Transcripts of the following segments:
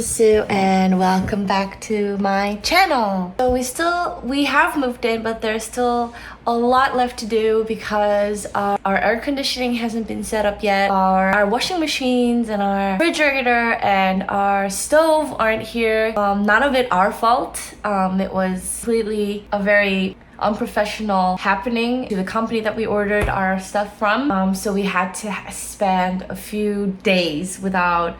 Sue and welcome back to my channel. So we have moved in, but there's still a lot left to do because our air conditioning hasn't been set up yet. Our washing machines and our refrigerator and our stove aren't here. None of it our fault. It was completely a very unprofessional happening to the company that we ordered our stuff from. So we had to spend a few days without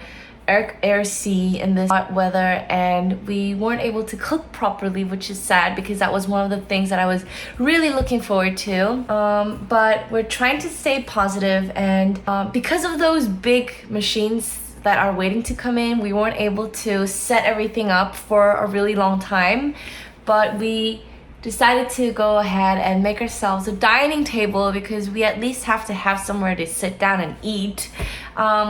AC in this hot weather, and we weren't able to cook properly, which is sad because that was one of the things that I was really looking forward to. But we're trying to stay positive, and because of those big machines that are waiting to come in, we weren't able to set everything up for a really long time. But we decided to go ahead and make ourselves a dining table because we at least have to have somewhere to sit down and eat.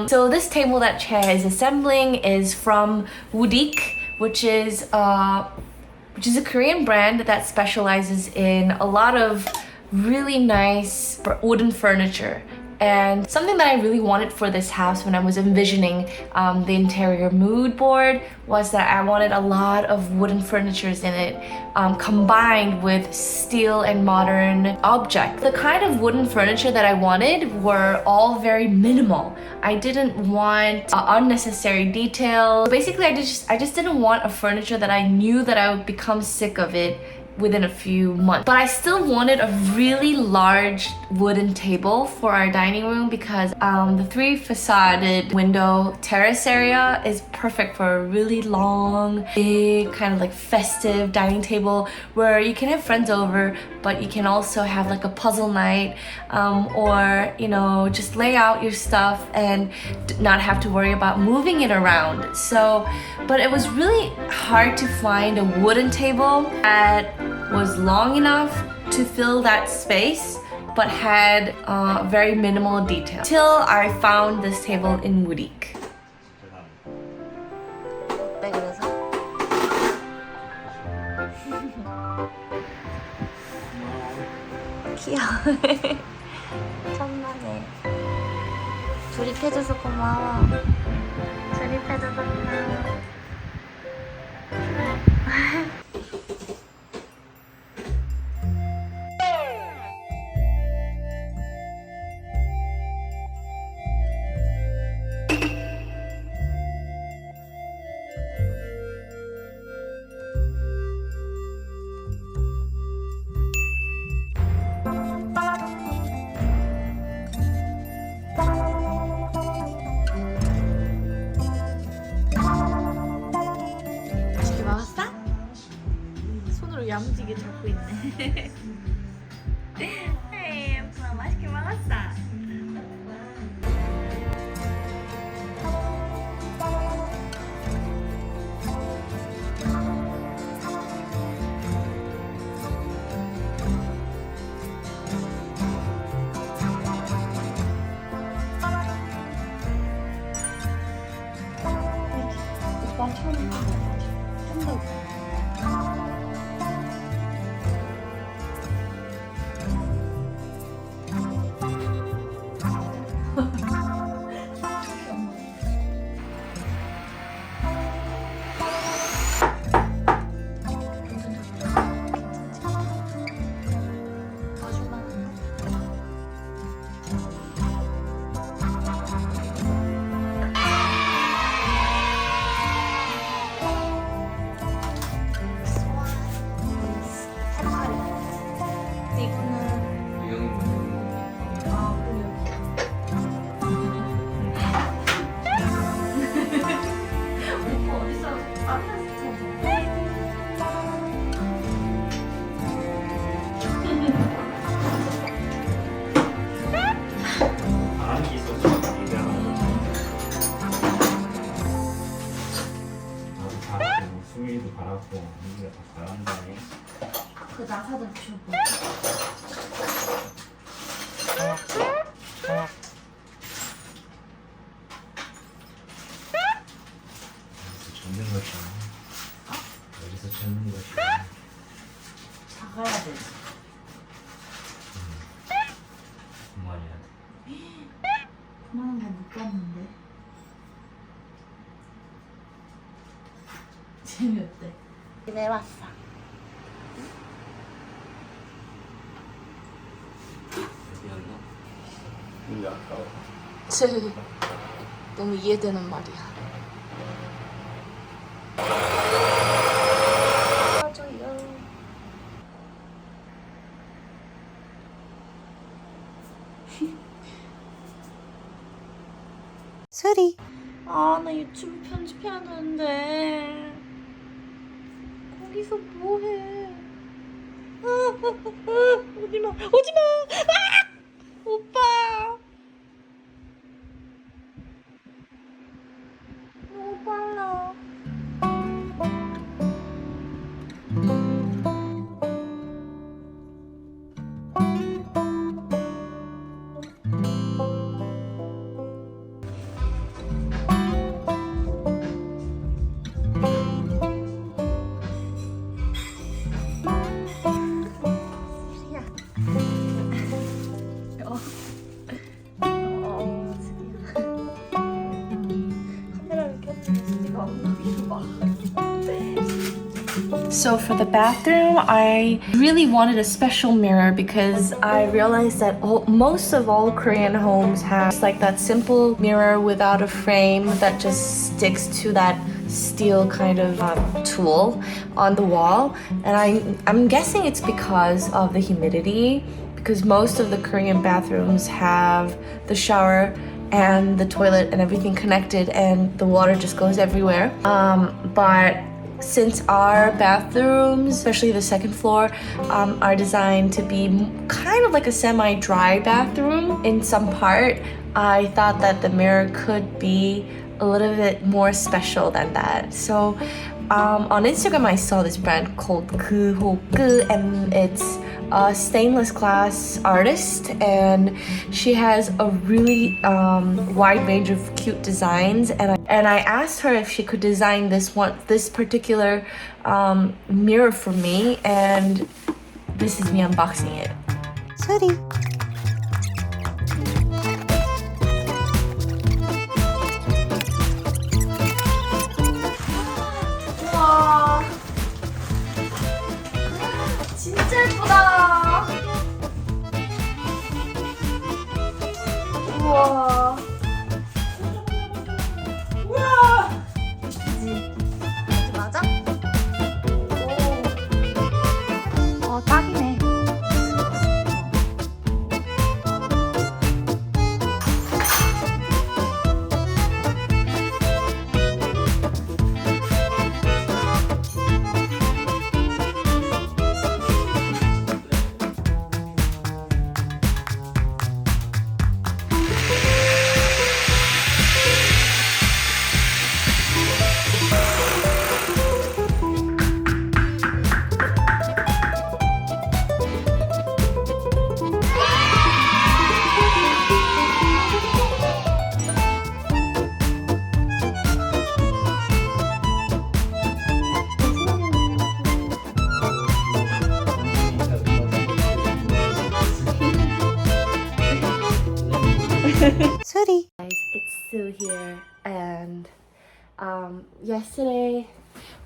So this table that Chae is assembling is from Woodique, which is a Korean brand that specializes in a lot of really nice wooden furniture. And something that I really wanted for this house when I was envisioning the interior mood board was that I wanted a lot of wooden furnitures in it, combined with steel and modern objects. The kind of wooden furniture that I wanted were all very minimal. I didn't want unnecessary detail. Basically, I just didn't want a furniture that I knew that I would become sick of it within a few months. But I still wanted a really large wooden table for our dining room because the 3-facaded window terrace area is perfect for a really long, big, kind of like festive dining table where you can have friends over, but you can also have like a puzzle night, or, you know, just lay out your stuff and not have to worry about moving it around. So, but it was really hard to find a wooden table that was long enough to fill that space but had very minimal detail till I found this table in Woodique. 귀여워. 천만에 조립해줘서 고마워. 조립해줘서 고마워. 야무지게 잡고 있네. 에이, 예쁘다. 맛있게 먹었어. 오빠 처음 좀더 수미도 바랐고 우리가 다 바란다니. 그 나사들 주고. 젓는 것이 여기서 젓는 것이 작아야 돼. 그만이야. 그만은 다 묶었는데. 내려왔어. 여기였나? 아까워. 너무 이해되는 말이야. 맞아요. 소리. 아, 나 유튜브 편집해야 되는데. 거기서 뭐해? 오지마, 오지마! 아! 오빠! 너무 빨라. So for the bathroom, I really wanted a special mirror because I realized that most of all Korean homes have like that simple mirror without a frame that just sticks to that steel kind of tool on the wall. And I'm guessing it's because of the humidity, because most of the Korean bathrooms have the shower and the toilet and everything connected and the water just goes everywhere. But since our bathrooms, especially the second floor, are designed to be kind of like a semi-dry bathroom in some part, I thought that the mirror could be a little bit more special than that. So on Instagram I saw this brand called 구독해주시는, and it's a stainless glass artist, and she has a really wide range of cute designs, and I asked her if she could design this particular mirror for me, and this is me unboxing it. 소리. 우와, 진짜 예쁘다. 우와. 우와. 맞아? 오. 딱이네. 소리. Guys, it's Sue here, and yesterday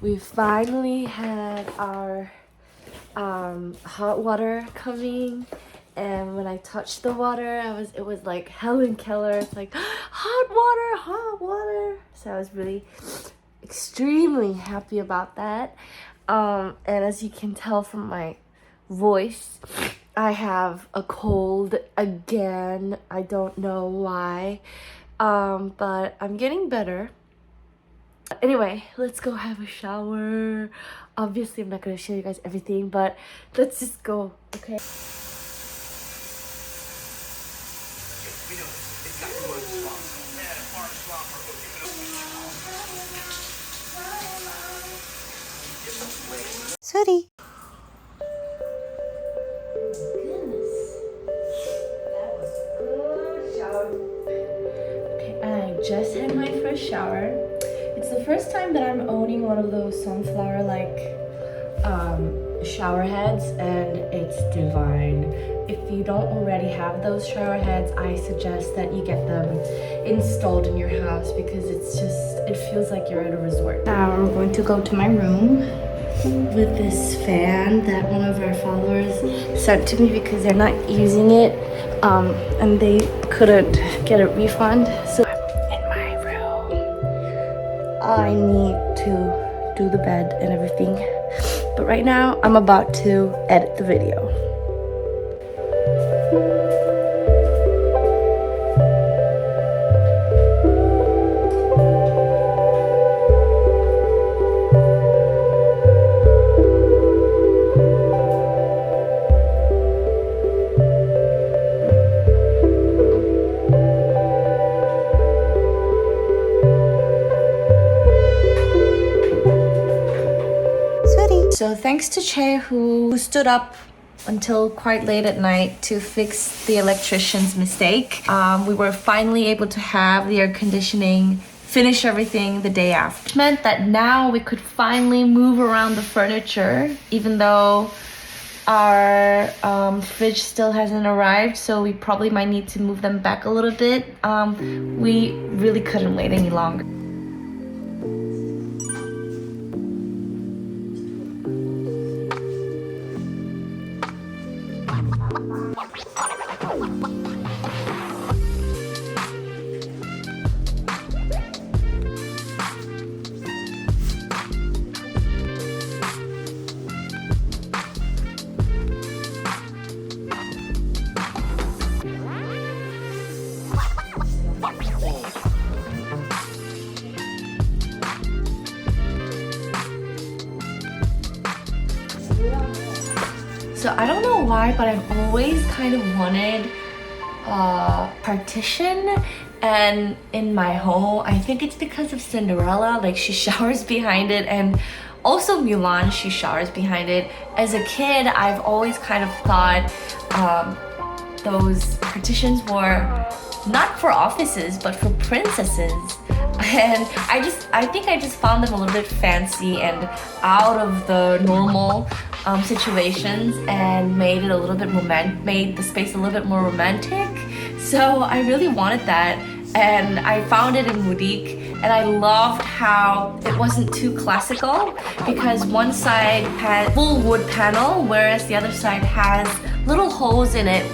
we finally had our hot water coming, and when I touched the water, it was like Helen Keller. It's like hot water. So I was really extremely happy about that. And as you can tell from my voice, I have a cold again. I don't know why, but I'm getting better. Anyway, let's go have a shower. Obviously, I'm not gonna show you guys everything, but let's just go, okay? 소리. Just had my first shower. It's the first time that I'm owning one of those sunflower shower heads, and it's divine. If you don't already have those shower heads, I suggest that you get them installed in your house because it feels like you're at a resort. Now we're going to go to my room with this fan that one of our followers sent to me because they're not using it and they couldn't get a refund. So I'm in my room. I need to do the bed and everything. But right now I'm about to edit the video. So thanks to Che who stood up until quite late at night to fix the electrician's mistake. We were finally able to have the air conditioning finish everything the day after. It meant that now we could finally move around the furniture even though our fridge still hasn't arrived, so we probably might need to move them back a little bit. We really couldn't wait any longer. So I don't know why, but I've always kind of wanted a partition and in my home. I think it's because of Cinderella, like she showers behind it, and also Mulan, she showers behind it. As a kid, I've always kind of thought those partitions were not for offices, but for princesses. And I think I just found them a little bit fancy and out of the normal situations, and made it a little bit made the space a little bit more romantic. So I really wanted that, and I found it in Boutique, and I loved how it wasn't too classical because one side had full wood panel, whereas the other side has little holes in it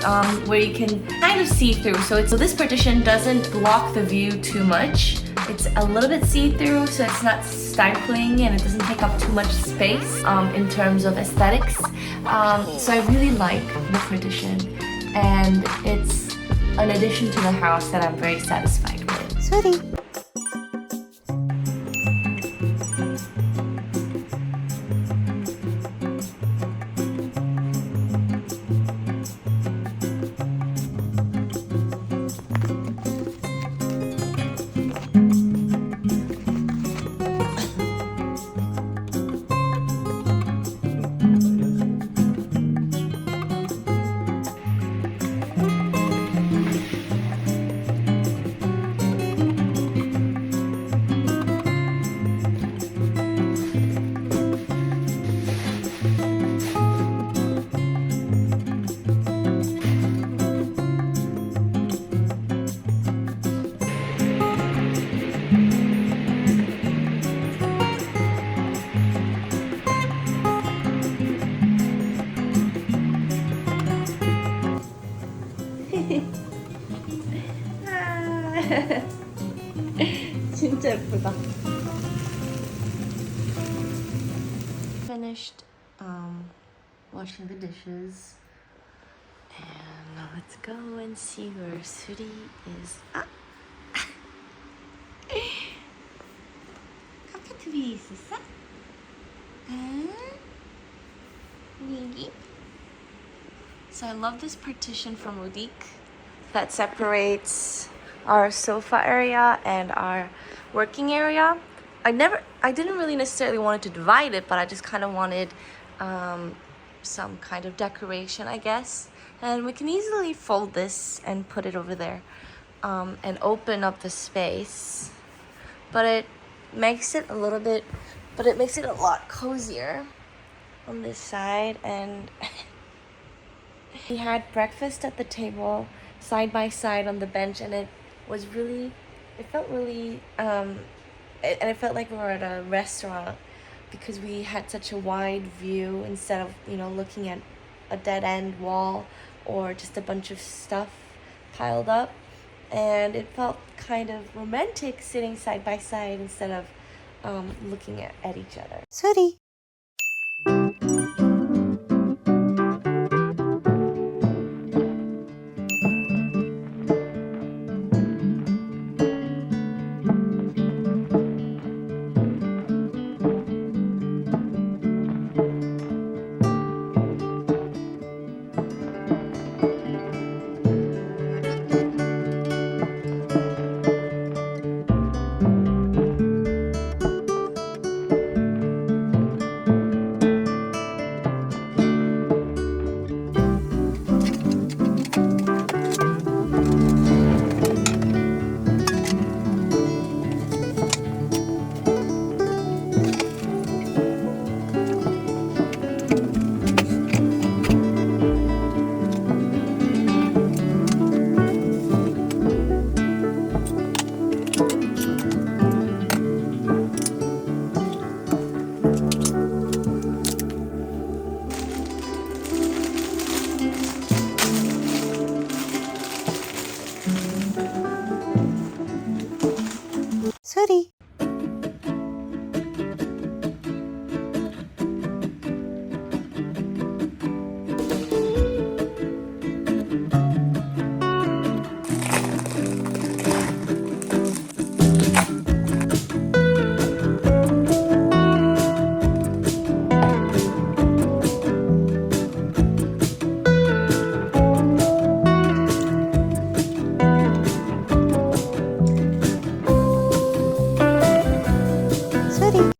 where you can kind of see through. So this partition doesn't block the view too much. It's a little bit see-through, so it's not stifling and it doesn't take up too much space in terms of aesthetics. So I really like the partition, and it's an addition to the house that I'm very satisfied with. Sweetie. 진짜 예쁘다. Finished washing the dishes, and now let's go and see where Suri is. 카페트 위에 있었어? 여기? So I love this partition from Boutique that separates our sofa area and our working area. I didn't really necessarily want to divide it, but I just kind of wanted some kind of decoration, I guess. And we can easily fold this and put it over there and open up the space. But it makes it a lot cozier on this side. And we had breakfast at the table side by side on the bench, and it felt like we were at a restaurant. because we had such a wide view instead of, you know, looking at a dead end wall or just a bunch of stuff piled up. And it felt kind of romantic sitting side by side instead of looking at each other. 소리. 소리.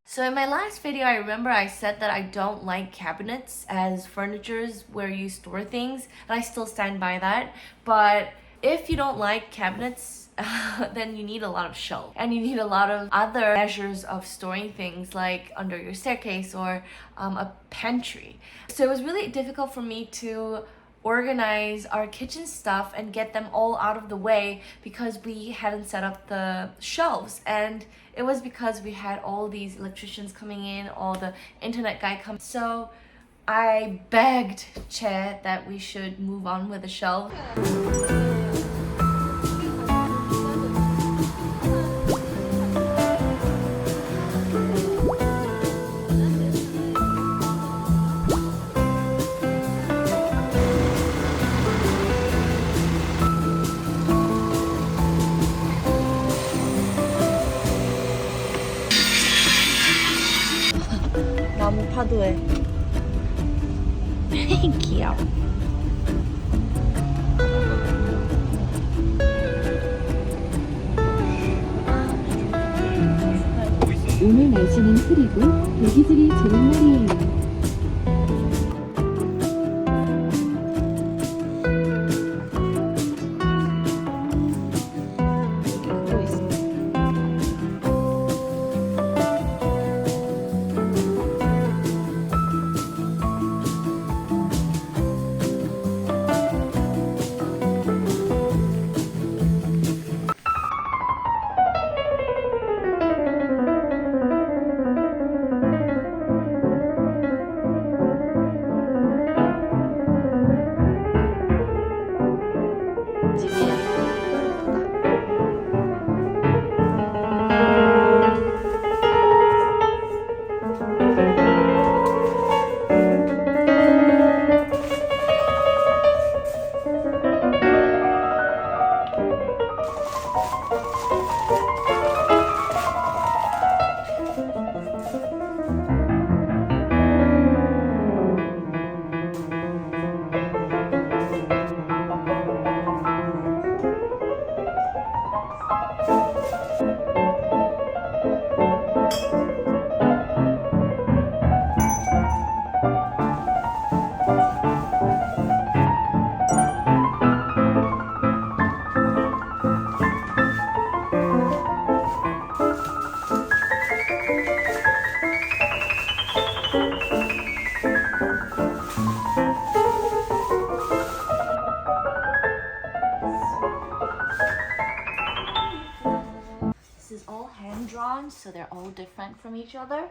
So in my last video, I remember I said that I don't like cabinets as furnitures where you store things, and I still stand by that. But if you don't like cabinets, then you need a lot of shelves, and you need a lot of other measures of storing things like under your staircase or a pantry. So it was really difficult for me to organize our kitchen stuff and get them all out of the way because we hadn't set up the shelves, and it was because we had all these electricians coming in, all the internet guy coming. So I begged Che that we should move on with the shelf. 나무 파도에 귀여워. 오늘 날씨는 흐리고 대기질이 좋은 날이에요. This is all hand drawn, so they're all different from each other.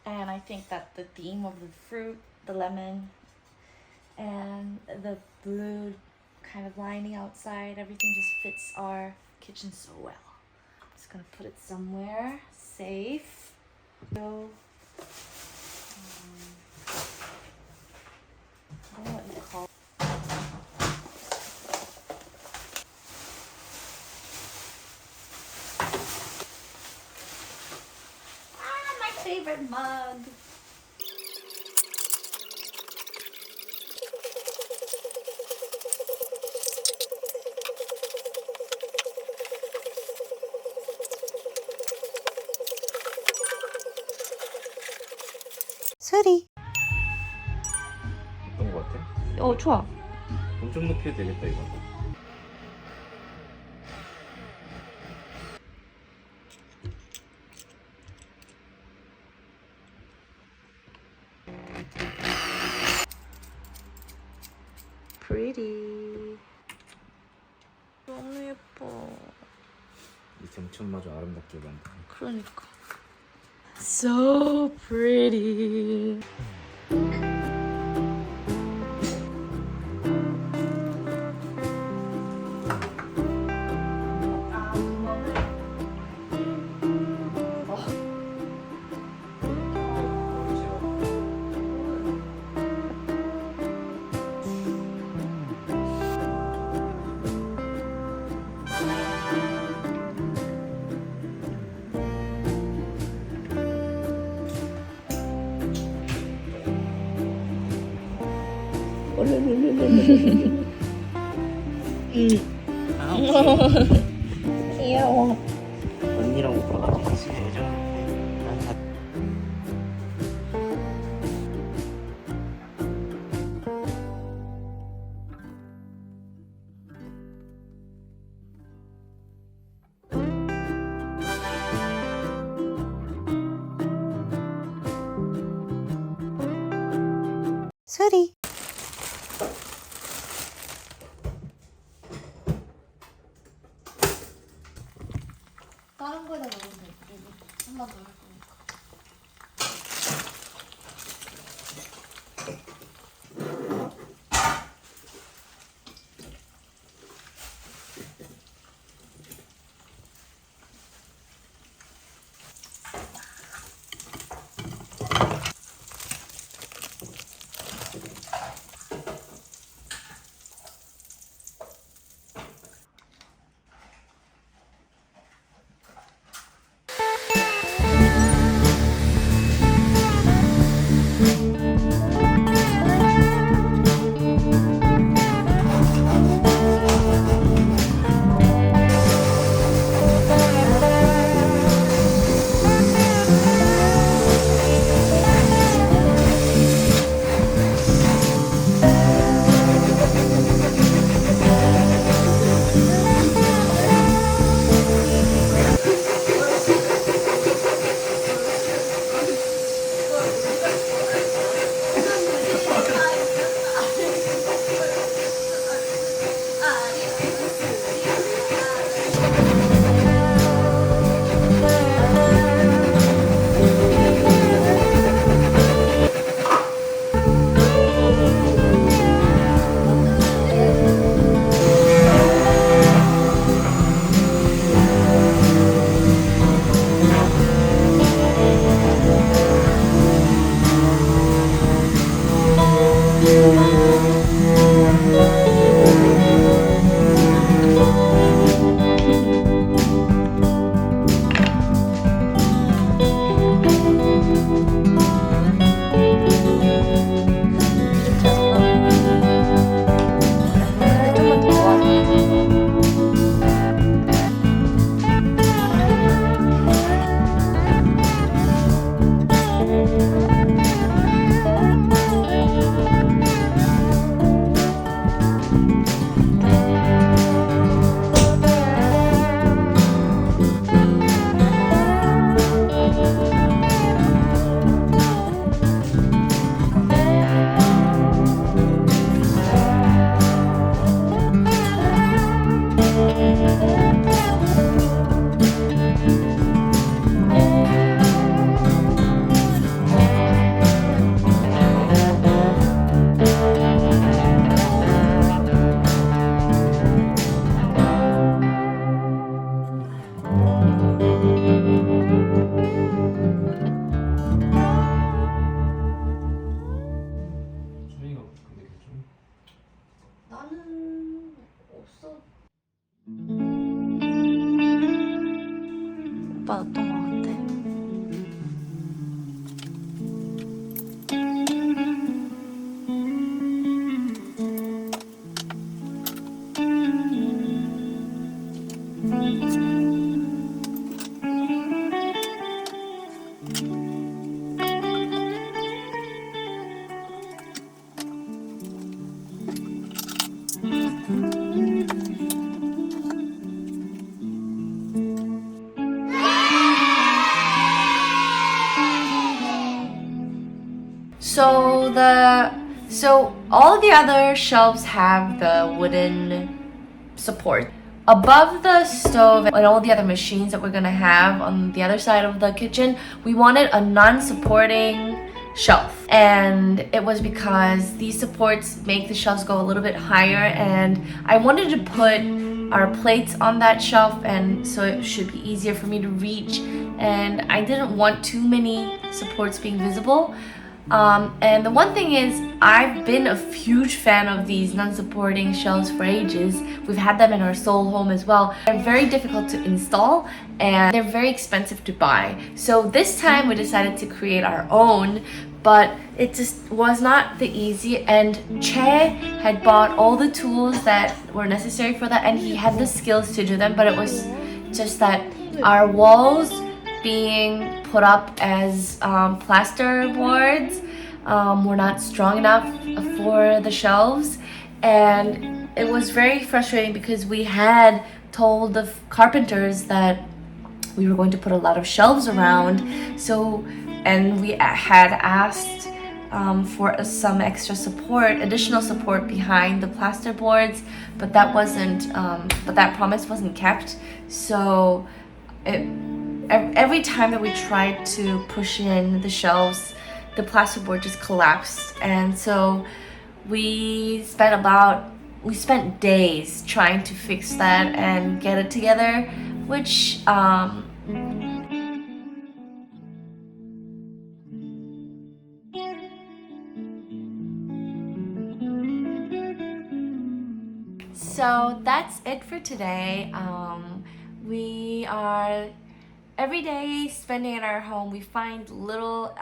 And I think that the theme of the fruit, the lemon, and the blue kind of lining outside, everything just fits our kitchen so well. Just gonna put it somewhere safe. So, I don't know what you call it. My favorite mug. 수리. 어떤 거 같아? 좋아. 엄청 높이 해도 되겠다 이거. Pretty. 너무 예뻐. 이 경천마저 아름답게 만든. 그러니까. So pretty. 귀여워. 언니랑 오빠가 같이 해줘. 수리. 다른 거에다 넣으면 돼. 그리고 한 번 더 할 거니까. 나는 없어. 오빠 어떤 거 같아? So all the other shelves have the wooden support. Above the stove and all the other machines that we're gonna have on the other side of the kitchen, we wanted a non-supporting shelf. And it was because these supports make the shelves go a little bit higher, and I wanted to put our plates on that shelf, and so it should be easier for me to reach, and I didn't want too many supports being visible. And the one thing is, I've been a huge fan of these non-supporting shelves for ages. We've had them in our Seoul home as well. They're very difficult to install and they're very expensive to buy. So this time we decided to create our own, but it just was not the easy, and Che had bought all the tools that were necessary for that, and he had the skills to do them, but it was just that our walls being put up as plaster boards were not strong enough for the shelves, and it was very frustrating because we had told the carpenters that we were going to put a lot of shelves around, and we had asked for some extra support, additional support behind the plaster boards, but that promise wasn't kept. So every time that we tried to push in the shelves, the plasterboard just collapsed, and so we spent days trying to fix that and get it together, which so that's it for today. We are every day spending in our home. We find little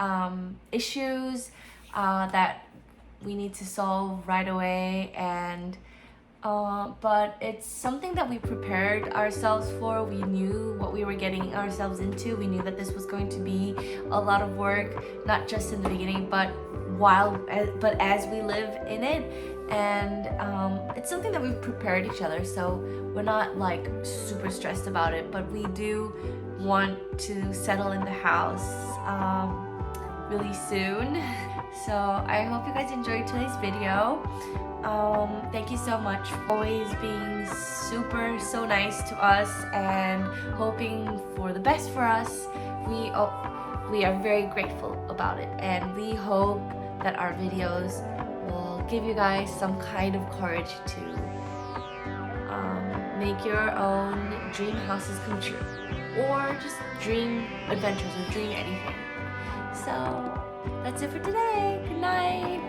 issues that we need to solve right away, and but it's something that we prepared ourselves for. We knew what we were getting ourselves into. We knew that this was going to be a lot of work, not just in the beginning, but as we live in it. And it's something that we've prepared each other, so we're not like super stressed about it, but we do want to settle in the house really soon. So I hope you guys enjoyed today's video. Thank you so much for always being so nice to us and hoping for the best for us. We are very grateful about it, and we hope that our videos will give you guys some kind of courage to make your own dream houses come true, or just dream adventures or dream anything. So that's it for today. Good night.